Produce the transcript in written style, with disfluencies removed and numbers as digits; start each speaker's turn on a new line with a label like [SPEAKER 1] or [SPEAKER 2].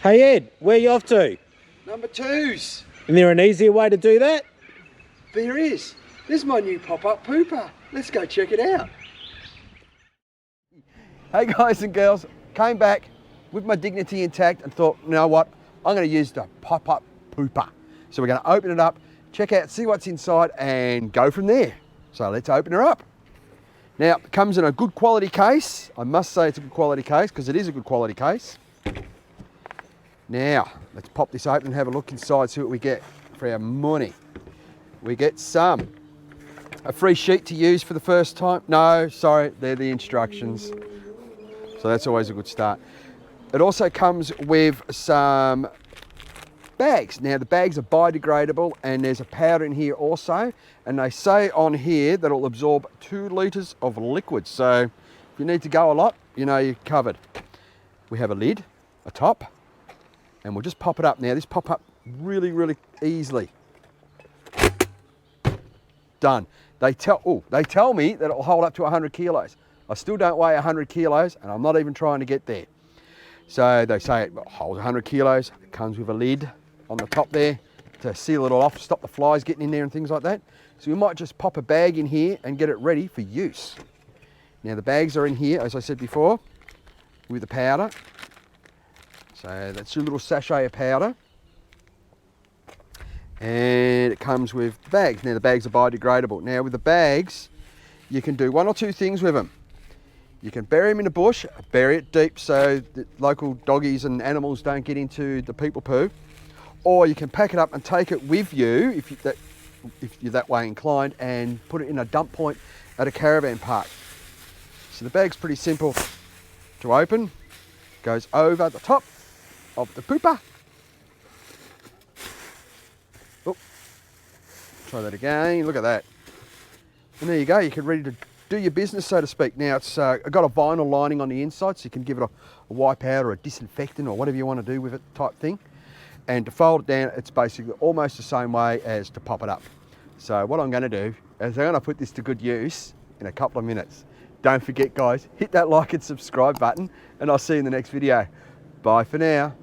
[SPEAKER 1] Hey Ed, where you off to?
[SPEAKER 2] Number 2s.
[SPEAKER 1] Isn't there an easier way to do that?
[SPEAKER 2] There is. This is my new pop-up pooper. Let's go check it out. Hey guys and girls, came back with my dignity intact and thought, you know what, I'm going to use the pop-up pooper. So we're going to open it up, check out, see what's inside and go from there. So let's open her up. Now, it comes in a good quality case. I must say it's a good quality case because it is a good quality case. Now, let's pop this open and have a look inside, see what we get for our money. We get a free sheet to use for the first time. No, sorry, they're the instructions. So that's always a good start. It also comes with some bags. Now the bags are biodegradable and there's a powder in here also. And they say on here that it'll absorb 2 litres of liquid. So if you need to go a lot, you know you're covered. We have a lid, a top, and we'll just pop it up. Now this pop up really, really easily. Done. They tell me that it'll hold up to 100 kilos. I still don't weigh 100 kilos and I'm not even trying to get there. So they say it holds 100 kilos. It comes with a lid on the top there to seal it all off, stop the flies getting in there and things like that. So we might just pop a bag in here and get it ready for use. Now the bags are in here, as I said before, with the powder. So that's your little sachet of powder. And it comes with the bags. Now the bags are biodegradable. Now with the bags, you can do 1 or 2 things with them. You can bury them in the bush, bury it deep so the local doggies and animals don't get into the people poo. Or you can pack it up and take it with you, if you're that way inclined, and put it in a dump point at a caravan park. So the bag's pretty simple to open. Goes over the top of the pooper. Oh, try that again, look at that. And there you go, you can ready to do your business, so to speak. Now it's got a vinyl lining on the inside, so you can give it a wipe out or a disinfectant or whatever you want to do with it type thing. And to fold it down, it's basically almost the same way as to pop it up. So what I'm going to do is I'm going to put this to good use in a couple of minutes. Don't forget guys, hit that like and subscribe button and I'll see you in the next video. Bye for now.